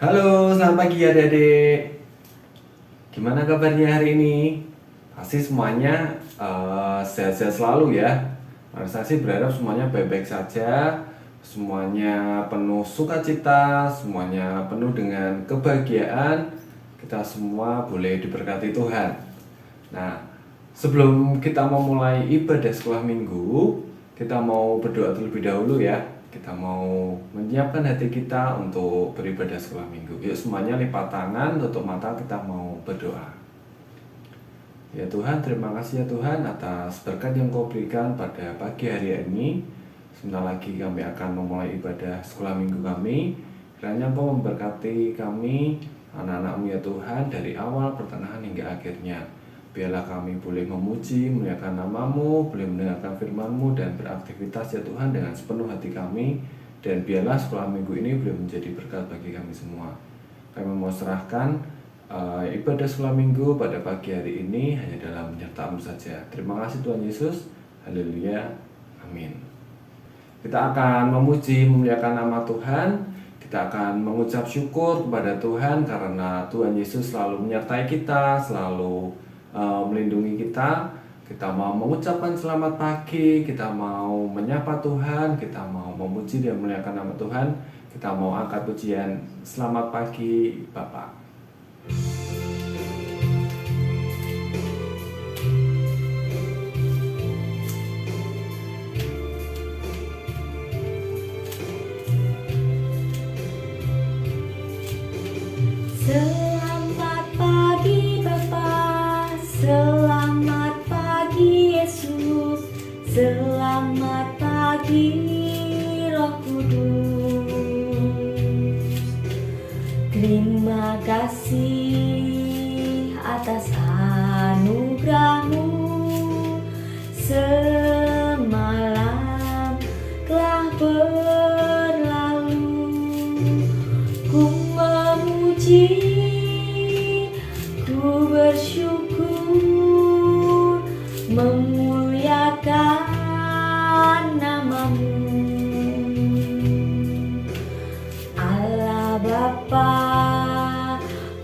Halo, selamat pagi adik-adik. Gimana kabarnya hari ini? Pasti semuanya sehat-sehat selalu ya. Saya sih berharap semuanya baik-baik saja, semuanya penuh sukacita, semuanya penuh dengan kebahagiaan. Kita semua boleh diberkati Tuhan. Nah, sebelum kita memulai ibadah sekolah minggu, kita mau berdoa terlebih dahulu ya. Kita mau menyiapkan hati kita untuk beribadah sekolah minggu. Yuk semuanya lipat tangan, tutup mata, kita mau berdoa. Ya Tuhan, terima kasih ya Tuhan atas berkat yang Kau berikan pada pagi hari ini. Sebentar lagi kami akan memulai ibadah sekolah minggu kami. Kiranya Kau memberkati kami, anak-anak-Mu ya Tuhan, dari awal, pertengahan hingga akhirnya. Biarlah kami boleh memuji, memuliakan nama-Mu, boleh mendengarkan firman-Mu dan beraktivitas ya Tuhan dengan sepenuh hati kami. Dan biarlah sekolah minggu ini boleh menjadi berkat bagi kami semua. Kami mau serahkan ibadah sekolah minggu pada pagi hari ini hanya dalam menyertamu saja. Terima kasih Tuhan Yesus. Haleluya. Amin. Kita akan memuji, memuliakan nama Tuhan. Kita akan mengucap syukur kepada Tuhan karena Tuhan Yesus selalu menyertai kita, selalu melindungi kita. Kita mau mengucapkan selamat pagi, kita mau menyapa Tuhan, kita mau memuji dan memuliakan nama Tuhan. Kita mau angkat pujian selamat pagi Bapak. Selamat pagi Bapa, selamat pagi Yesus, selamat pagi Roh Kudus. Terima kasih atas anugerah-Mu, semalam telah berlalu. Ku memuji, ku bersyukur, memuliakan nama-Mu. Allah Bapa,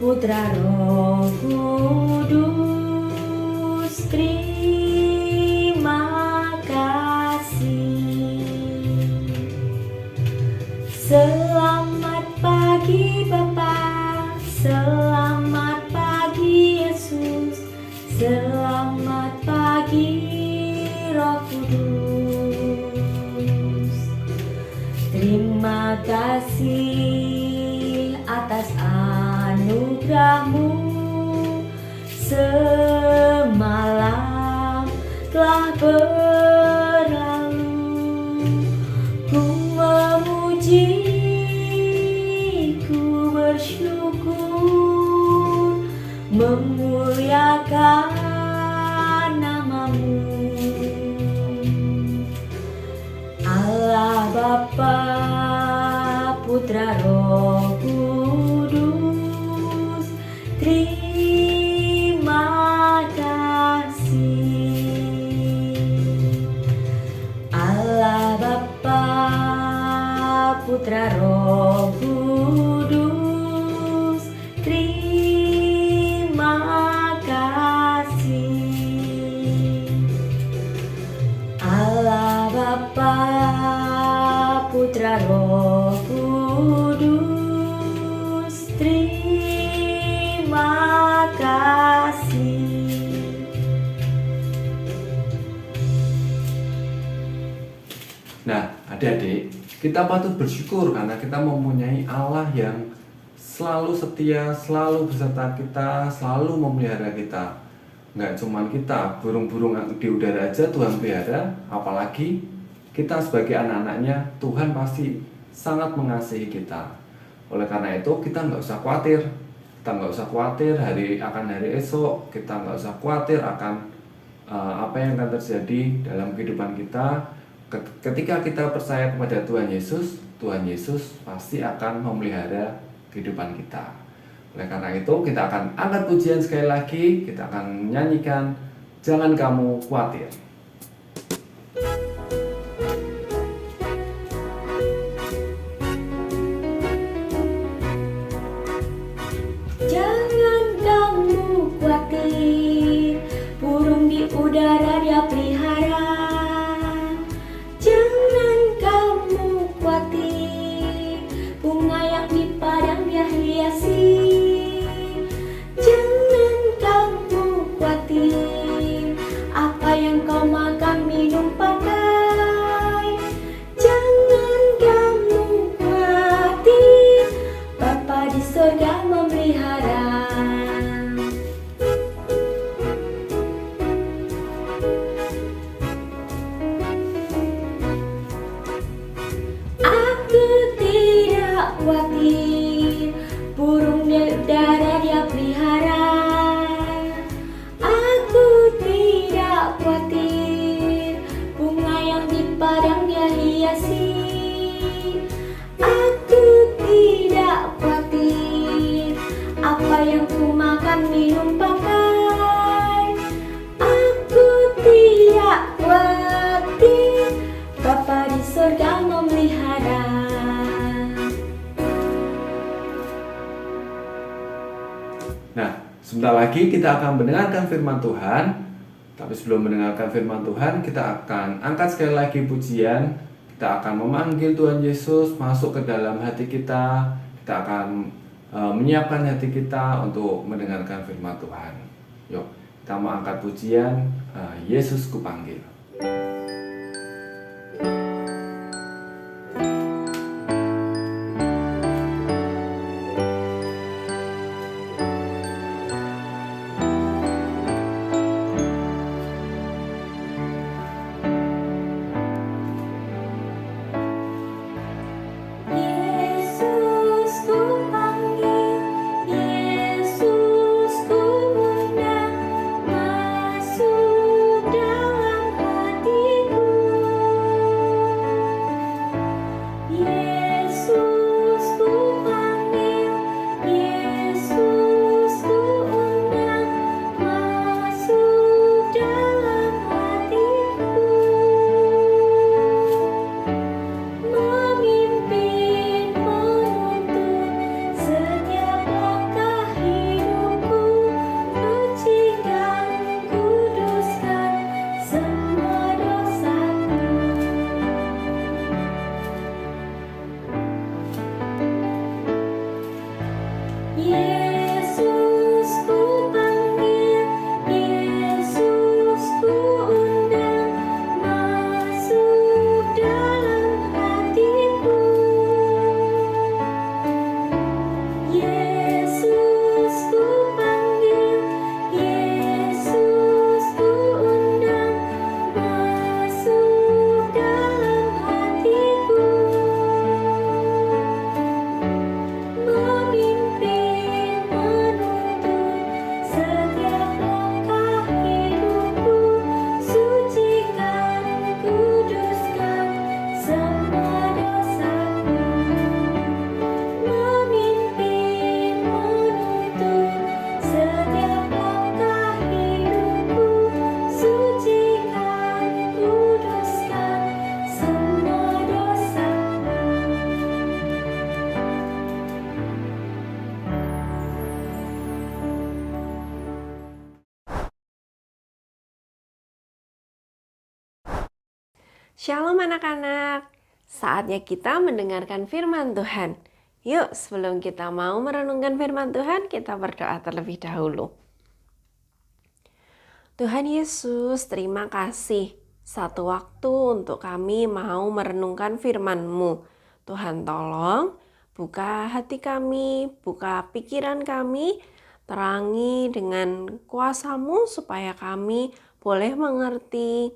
Putra Roh Kudus, terima kasih. Selamat pagi Bapa, selamat pagi Yesus, selamat pagi Roh Kudus. Terima kasih atas anugerah-Mu, semalam telah berlalu. Ku memuji, ku bersyukur, memuliakan nama-Mu. Allah Bapa, Putra Roh Kudus, terima kasih. Allah Bapa, Putra Roh Kudus, terima kasih. Allah Bapa, Putra Roh Kudus, terima kasih. Nah, adik-adik, kita patut bersyukur karena kita mempunyai Allah yang selalu setia, selalu beserta kita, selalu memelihara kita. Nggak cuman kita, burung-burung di udara aja Tuhan pelihara, apalagi kita sebagai anak-anaknya, Tuhan pasti sangat mengasihi kita. Oleh karena itu, kita nggak usah khawatir. Kita nggak usah khawatir hari esok, kita nggak usah khawatir akan apa yang akan terjadi dalam kehidupan kita. Ketika kita percaya kepada Tuhan Yesus pasti akan memelihara kehidupan kita. Oleh karena itu kita akan angkat pujian sekali lagi, kita akan menyanyikan Jangan Kamu Khawatir. Sebentar lagi kita akan mendengarkan firman Tuhan. Tapi sebelum mendengarkan firman Tuhan, kita akan angkat sekali lagi pujian. Kita akan memanggil Tuhan Yesus masuk ke dalam hati kita. Kita akan menyiapkan hati kita untuk mendengarkan firman Tuhan. Yuk, kita mau angkat pujian, Yesus kupanggil. Shalom anak-anak, saatnya kita mendengarkan firman Tuhan. Yuk, sebelum kita mau merenungkan firman Tuhan, kita berdoa terlebih dahulu. Tuhan Yesus, terima kasih satu waktu untuk kami mau merenungkan firman-Mu. Tuhan tolong buka hati kami, buka pikiran kami, terangi dengan kuasa-Mu supaya kami boleh mengerti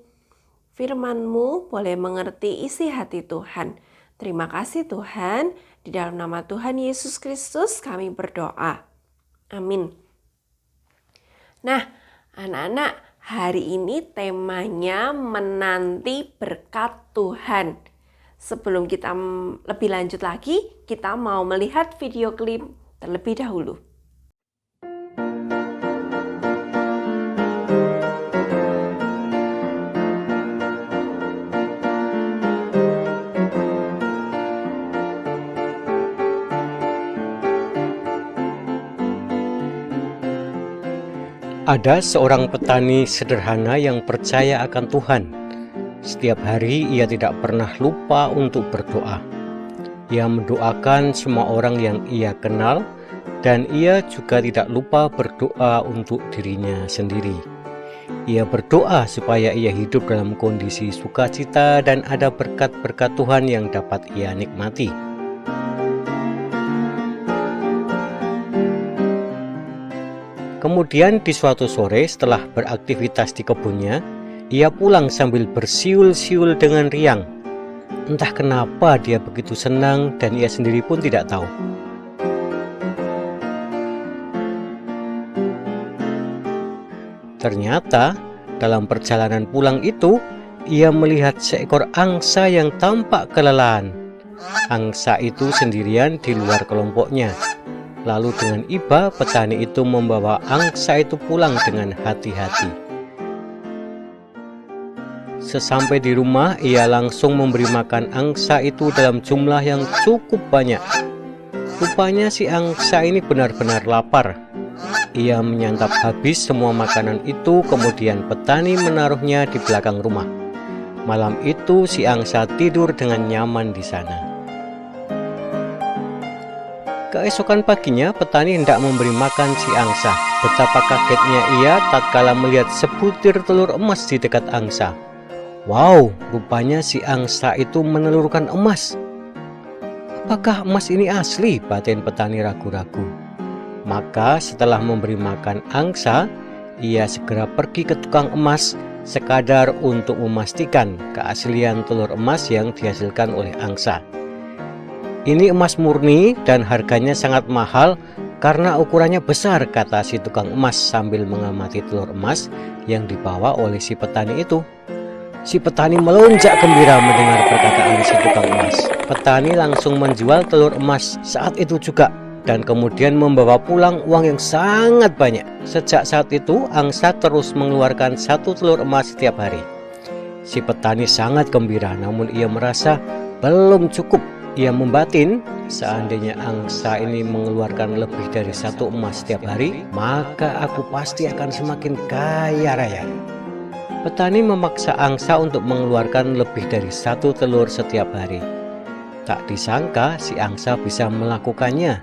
firman-Mu, boleh mengerti isi hati Tuhan. Terima kasih Tuhan, di dalam nama Tuhan Yesus Kristus kami berdoa. Amin. Nah, anak-anak, hari ini temanya menanti berkat Tuhan. Sebelum kita lebih lanjut lagi, kita mau melihat video klip terlebih dahulu. Ada seorang petani sederhana yang percaya akan Tuhan. Setiap hari ia tidak pernah lupa untuk berdoa. Ia mendoakan semua orang yang ia kenal, dan ia juga tidak lupa berdoa untuk dirinya sendiri. Ia berdoa supaya ia hidup dalam kondisi sukacita dan ada berkat-berkat Tuhan yang dapat ia nikmati. Kemudian di suatu sore setelah beraktivitas di kebunnya, ia pulang sambil bersiul-siul dengan riang. Entah kenapa dia begitu senang dan ia sendiri pun tidak tahu. Ternyata dalam perjalanan pulang itu, ia melihat seekor angsa yang tampak kelelahan. Angsa itu sendirian di luar kelompoknya. Lalu dengan iba petani itu membawa angsa itu pulang dengan hati-hati. Sesampai di rumah, ia langsung memberi makan angsa itu dalam jumlah yang cukup banyak. Rupanya si angsa ini benar-benar lapar. Ia menyantap habis semua makanan itu, kemudian petani menaruhnya di belakang rumah. Malam itu si angsa tidur dengan nyaman di sana. Keesokan paginya petani hendak memberi makan si angsa. Betapa kagetnya ia tatkala melihat sebutir telur emas di dekat angsa. Wow, rupanya si angsa itu menelurkan emas. Apakah emas ini asli? Batin petani ragu-ragu. Maka setelah memberi makan angsa, ia segera pergi ke tukang emas sekadar untuk memastikan keaslian telur emas yang dihasilkan oleh angsa. Ini emas murni dan harganya sangat mahal karena ukurannya besar, kata si tukang emas sambil mengamati telur emas yang dibawa oleh si petani itu. Si petani melonjak gembira mendengar perkataan si tukang emas. Petani langsung menjual telur emas saat itu juga dan kemudian membawa pulang uang yang sangat banyak. Sejak saat itu angsa terus mengeluarkan 1 telur emas setiap hari. Si petani sangat gembira, namun ia merasa belum cukup. Ia membatin, seandainya angsa ini mengeluarkan lebih dari 1 emas setiap hari, maka aku pasti akan semakin kaya raya. Petani memaksa angsa untuk mengeluarkan lebih dari 1 telur setiap hari. Tak disangka si angsa bisa melakukannya.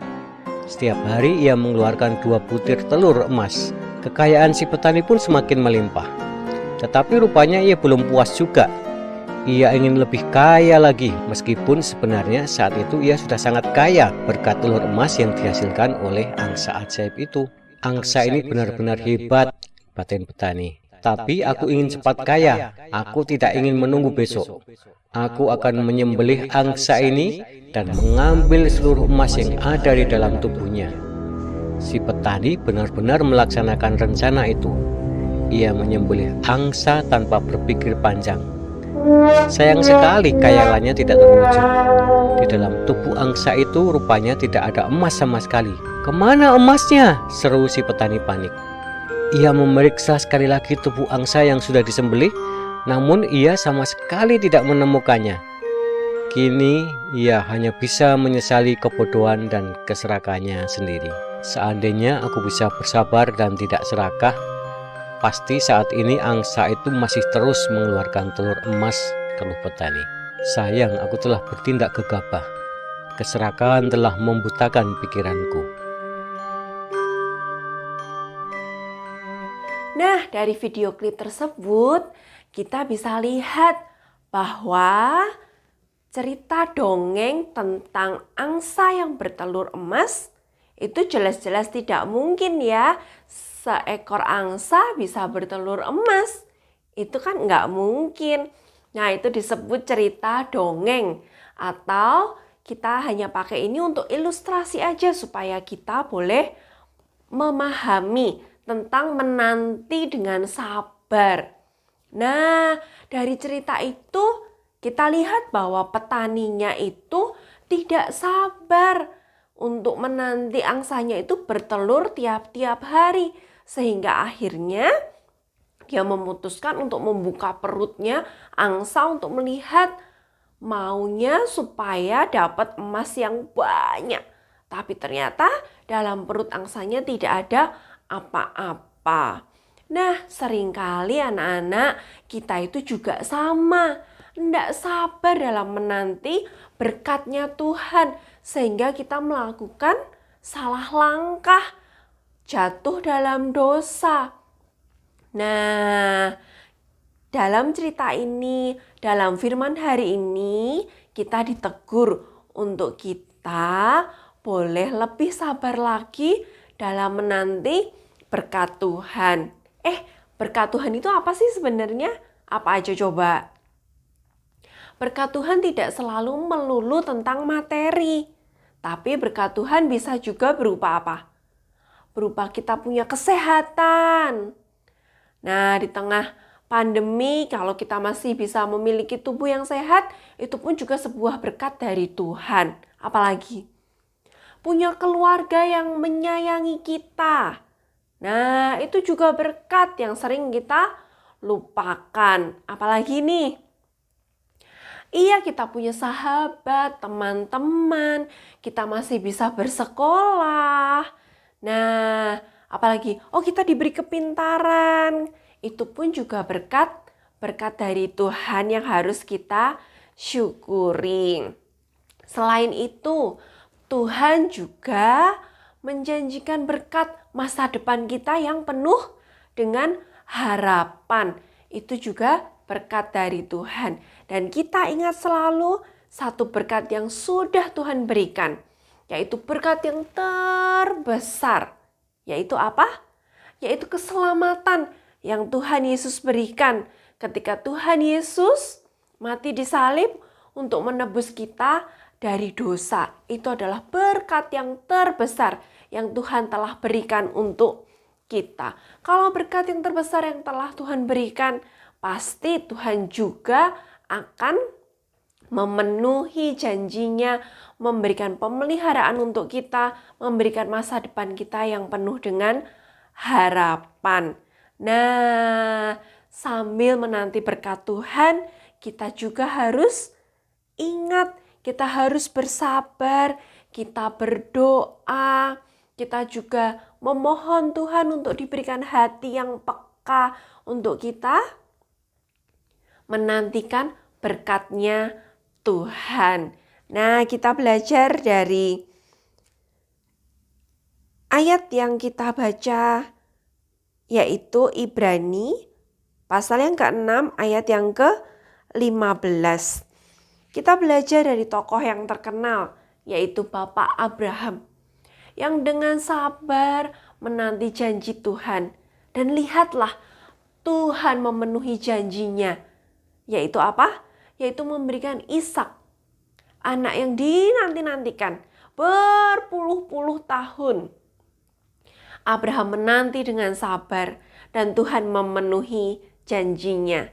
Setiap hari ia mengeluarkan 2 butir telur emas. Kekayaan si petani pun semakin melimpah. Tetapi rupanya ia belum puas juga. Ia ingin lebih kaya lagi, meskipun sebenarnya saat itu ia sudah sangat kaya berkat telur emas yang dihasilkan oleh angsa ajaib itu. Angsa ini benar-benar hebat, batin petani. Tapi aku ingin cepat kaya, aku tidak ingin menunggu besok. Aku akan menyembelih angsa ini dan mengambil seluruh emas yang ada di dalam tubuhnya. Si petani benar-benar melaksanakan rencana itu. Ia menyembelih angsa tanpa berpikir panjang. Sayang sekali khayalannya tidak terwujud. Di dalam tubuh angsa itu rupanya tidak ada emas sama sekali. Kemana emasnya? Seru si petani panik. Ia memeriksa sekali lagi tubuh angsa yang sudah disembelih, namun ia sama sekali tidak menemukannya. Kini ia hanya bisa menyesali kebodohan dan keserakahannya sendiri. Seandainya aku bisa bersabar dan tidak serakah, pasti saat ini angsa itu masih terus mengeluarkan telur emas, keluh petani. Sayang aku telah bertindak gegabah. Keserakahan telah membutakan pikiranku. Nah, dari video klip tersebut kita bisa lihat bahwa cerita dongeng tentang angsa yang bertelur emas itu jelas-jelas tidak mungkin ya. Seekor angsa bisa bertelur emas. Itu kan nggak mungkin. Nah, itu disebut cerita dongeng. Atau kita hanya pakai ini untuk ilustrasi aja supaya kita boleh memahami tentang menanti dengan sabar. Nah, dari cerita itu kita lihat bahwa petaninya itu tidak sabar untuk menanti angsanya itu bertelur tiap-tiap hari. Sehingga akhirnya dia memutuskan untuk membuka perutnya angsa untuk melihat, maunya supaya dapat emas yang banyak. Tapi ternyata dalam perut angsanya tidak ada apa-apa. Nah, seringkali anak-anak kita itu juga sama. Tidak sabar dalam menanti berkatnya Tuhan. Sehingga kita melakukan salah langkah, jatuh dalam dosa. Nah, dalam cerita ini, dalam firman hari ini, kita ditegur untuk kita boleh lebih sabar lagi dalam menanti berkat Tuhan. Berkat Tuhan itu apa sih sebenarnya? Apa aja coba? Berkat Tuhan tidak selalu melulu tentang materi. Tapi berkat Tuhan bisa juga berupa apa? Berupa kita punya kesehatan. Nah, di tengah pandemi, kalau kita masih bisa memiliki tubuh yang sehat, itu pun juga sebuah berkat dari Tuhan. Apalagi punya keluarga yang menyayangi kita. Nah, itu juga berkat yang sering kita lupakan. Apalagi nih, iya, kita punya sahabat, teman-teman, kita masih bisa bersekolah. Nah, Apalagi, kita diberi kepintaran. Itu pun juga berkat dari Tuhan yang harus kita syukuri. Selain itu, Tuhan juga menjanjikan berkat masa depan kita yang penuh dengan harapan. Itu juga berkat dari Tuhan. Dan kita ingat selalu satu berkat yang sudah Tuhan berikan, yaitu berkat yang terbesar. Yaitu apa? Yaitu keselamatan yang Tuhan Yesus berikan ketika Tuhan Yesus mati di salib untuk menebus kita dari dosa. Itu adalah berkat yang terbesar yang Tuhan telah berikan untuk kita. Kalau berkat yang terbesar yang telah Tuhan berikan, pasti Tuhan juga akan memenuhi janjinya, memberikan pemeliharaan untuk kita, memberikan masa depan kita yang penuh dengan harapan. Nah, sambil menanti berkat Tuhan, kita juga harus ingat, kita harus bersabar, kita berdoa, kita juga memohon Tuhan untuk diberikan hati yang peka untuk kita menantikan berkat-Nya Tuhan. Nah, kita belajar dari ayat yang kita baca, yaitu Ibrani pasal yang ke-6 ayat yang ke-15. Kita belajar dari tokoh yang terkenal, yaitu Bapak Abraham, yang dengan sabar menanti janji Tuhan. Dan lihatlah, Tuhan memenuhi janjinya. Yaitu apa? Yaitu memberikan Ishak, anak yang dinanti-nantikan berpuluh-puluh tahun. Abraham menanti dengan sabar dan Tuhan memenuhi janjinya.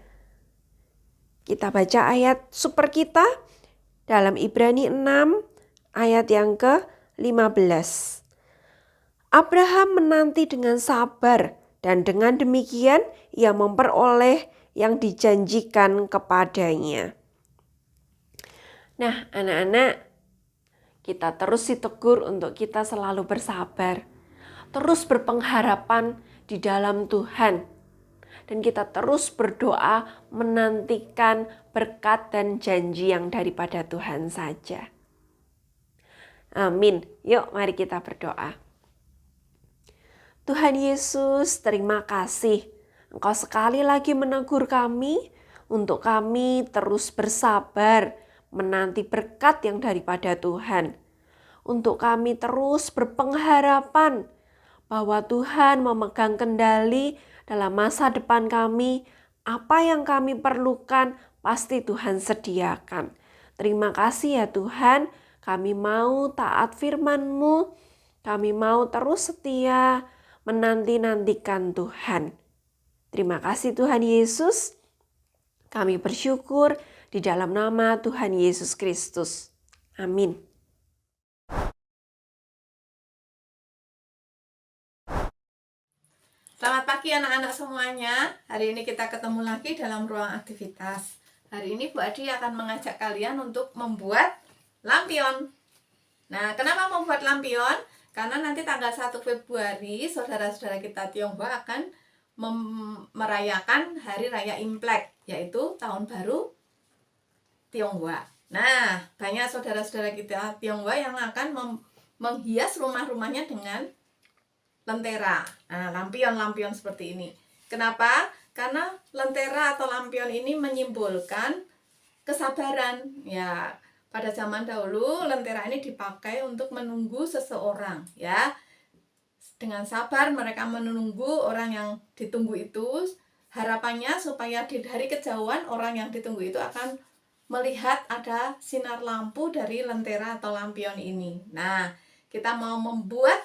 Kita baca ayat super kita dalam Ibrani 6 ayat yang ke-15. Abraham menanti dengan sabar dan dengan demikian ia memperoleh yang dijanjikan kepadanya. Nah, anak-anak, kita terus ditegur untuk kita selalu bersabar, terus berpengharapan di dalam Tuhan, dan kita terus berdoa menantikan berkat dan janji yang daripada Tuhan saja. Amin. Yuk, mari kita berdoa. Tuhan Yesus, terima kasih. Engkau sekali lagi menegur kami untuk kami terus bersabar menanti berkat yang daripada Tuhan. Untuk kami terus berpengharapan bahwa Tuhan memegang kendali dalam masa depan kami. Apa yang kami perlukan pasti Tuhan sediakan. Terima kasih ya Tuhan, kami mau taat firman-Mu, kami mau terus setia menanti-nantikan Tuhan. Terima kasih Tuhan Yesus. Kami bersyukur di dalam nama Tuhan Yesus Kristus. Amin. Selamat pagi anak-anak semuanya. Hari ini kita ketemu lagi dalam ruang aktivitas. Hari ini Bu Adi akan mengajak kalian untuk membuat lampion. Nah, kenapa membuat lampion? Karena nanti tanggal 1 Februari saudara-saudara kita Tionghoa akan merayakan Hari Raya Imlek, yaitu Tahun Baru Tionghoa. Nah, banyak saudara-saudara kita Tionghoa yang akan menghias rumah-rumahnya dengan lentera. Nah, lampion-lampion seperti ini. Kenapa? Karena lentera atau lampion ini menyimbolkan kesabaran. Ya, pada zaman dahulu lentera ini dipakai untuk menunggu seseorang, ya. Dengan sabar mereka menunggu orang yang ditunggu itu. Harapannya supaya dari kejauhan orang yang ditunggu itu akan melihat ada sinar lampu dari lentera atau lampion ini. Nah, kita mau membuat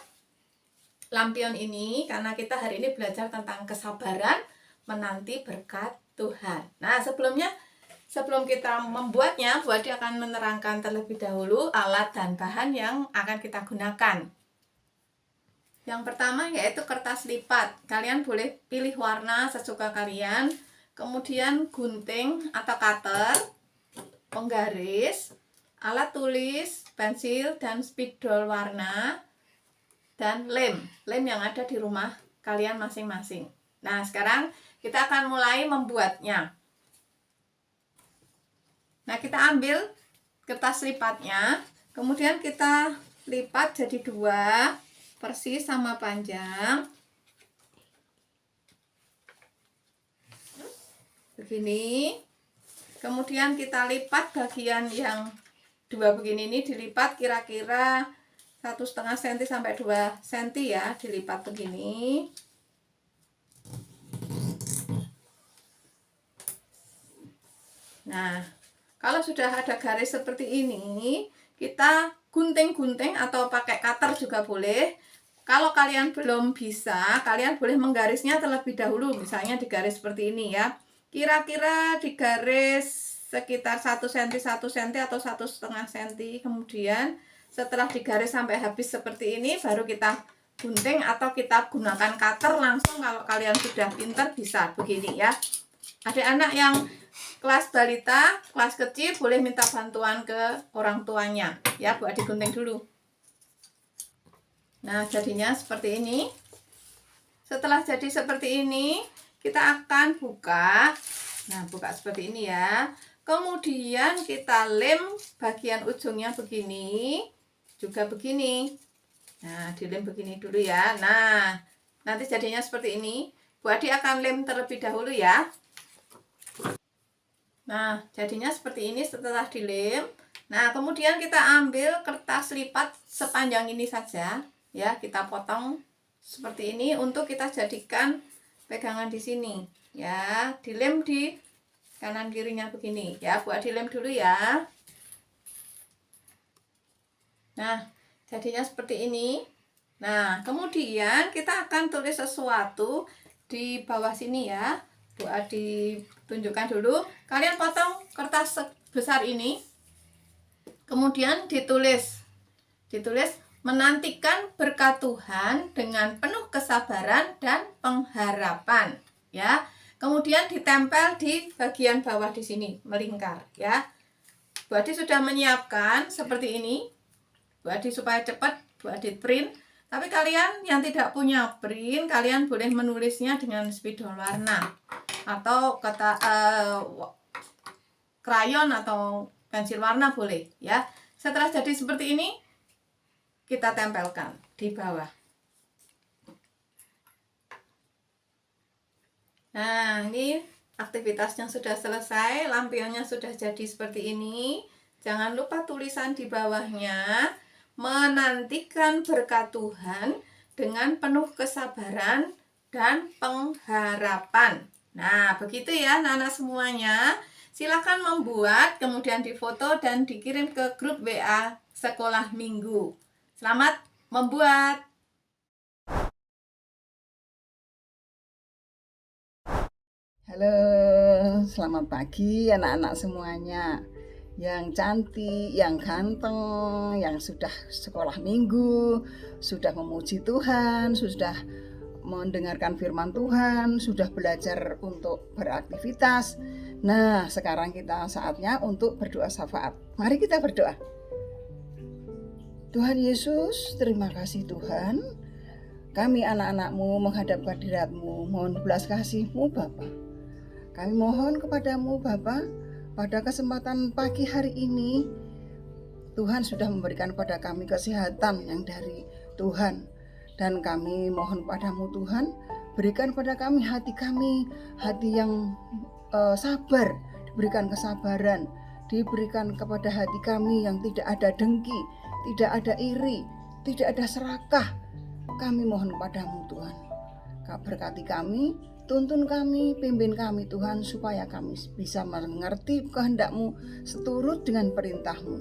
lampion ini karena kita hari ini belajar tentang kesabaran menanti berkat Tuhan. Nah, sebelum kita membuatnya, Bu Adi akan menerangkan terlebih dahulu alat dan bahan yang akan kita gunakan. Yang pertama yaitu kertas lipat. Kalian boleh pilih warna sesuka kalian. Kemudian gunting atau cutter, penggaris, alat tulis, pensil dan spidol warna, dan lem yang ada di rumah kalian masing-masing. Nah, sekarang kita akan mulai membuatnya. Nah, kita ambil kertas lipatnya, kemudian kita lipat jadi 2, persis sama panjang. Begini. Kemudian kita lipat bagian yang 2 begini ini, dilipat kira-kira 1,5 cm sampai 2 cm ya, dilipat begini. Nah, kalau sudah ada garis seperti ini, kita gunting-gunting atau pakai cutter juga boleh. Kalau kalian belum bisa, kalian boleh menggarisnya terlebih dahulu, misalnya di garis seperti ini ya. Kira-kira di garis sekitar 1 cm, 1 cm atau 1,5 cm. Kemudian setelah digaris sampai habis seperti ini, baru kita gunting atau kita gunakan cutter langsung. Kalau kalian sudah pintar bisa begini ya. Ada anak yang kelas balita, kelas kecil, boleh minta bantuan ke orang tuanya ya, buat digunting dulu. Nah, jadinya seperti ini. Setelah jadi seperti ini, kita akan buka. Nah, buka seperti ini ya. Kemudian kita lem bagian ujungnya begini, juga begini. Nah, dilem begini dulu ya. Nah, nanti jadinya seperti ini. Bu Adi akan lem terlebih dahulu ya. Nah, jadinya seperti ini setelah dilem. Nah, kemudian kita ambil kertas lipat sepanjang ini saja ya, kita potong seperti ini untuk kita jadikan pegangan di sini ya, dilem di kanan kirinya begini ya. Bu Adi lem dulu ya. Nah, jadinya seperti ini. Nah, kemudian kita akan tulis sesuatu di bawah sini ya. Bu Adi tunjukkan dulu. Kalian potong kertas sebesar ini, kemudian ditulis menantikan berkat Tuhan dengan penuh kesabaran dan pengharapan ya. Kemudian ditempel di bagian bawah di sini, melingkar ya. Bu Adi sudah menyiapkan seperti ini. Bu Adi supaya cepat, Bu Adi print. Tapi kalian yang tidak punya print, kalian boleh menulisnya dengan spidol warna atau krayon atau pensil warna boleh ya. Setelah jadi seperti ini, kita tempelkan di bawah. Nah, ini aktivitasnya sudah selesai, lampionnya sudah jadi seperti ini. Jangan lupa tulisan di bawahnya, menantikan berkat Tuhan dengan penuh kesabaran dan pengharapan. Nah, begitu ya anak-anak semuanya. Silakan membuat, kemudian difoto dan dikirim ke grup WA Sekolah Minggu. Selamat membuat! Halo, selamat pagi anak-anak semuanya. Yang cantik, yang ganteng, yang sudah sekolah minggu, sudah memuji Tuhan, sudah mendengarkan firman Tuhan, sudah belajar untuk beraktivitas. Nah, sekarang kita saatnya untuk berdoa syafaat. Mari kita berdoa. Tuhan Yesus, terima kasih Tuhan. Kami anak-anak-Mu menghadap hadirat-Mu, mohon belas kasih-Mu Bapa. Kami mohon kepadamu Bapa, pada kesempatan pagi hari ini, Tuhan sudah memberikan kepada kami kesehatan yang dari Tuhan. Dan kami mohon padamu Tuhan, berikan pada kami hati yang sabar, diberikan kesabaran, diberikan kepada hati kami yang tidak ada dengki, tidak ada iri, tidak ada serakah. Kami mohon padamu Tuhan, berkati kami, tuntun kami, pimpin kami Tuhan, supaya kami bisa mengerti kehendak-Mu seturut dengan perintah-Mu.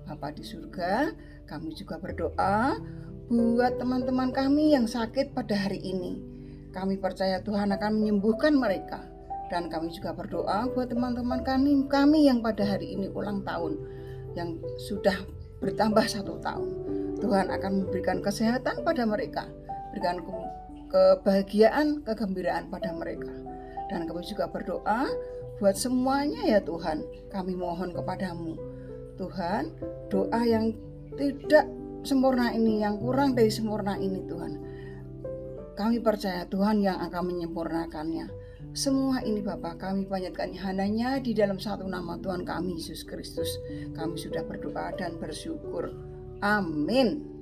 Bapa di surga, kami juga berdoa buat teman-teman kami yang sakit pada hari ini. Kami percaya Tuhan akan menyembuhkan mereka. Dan kami juga berdoa buat teman-teman kami yang pada hari ini ulang tahun, yang sudah bertambah 1 tahun. Tuhan akan memberikan kesehatan pada mereka, berikan kebahagiaan, kegembiraan pada mereka. Dan kami juga berdoa buat semuanya ya Tuhan. Kami mohon kepadamu Tuhan, doa yang tidak sempurna ini, yang kurang dari sempurna ini Tuhan. Kami percaya Tuhan yang akan menyempurnakannya. Semua ini Bapa kami panjatkan hanya di dalam satu nama Tuhan kami Yesus Kristus. Kami sudah berdoa dan bersyukur. Amin.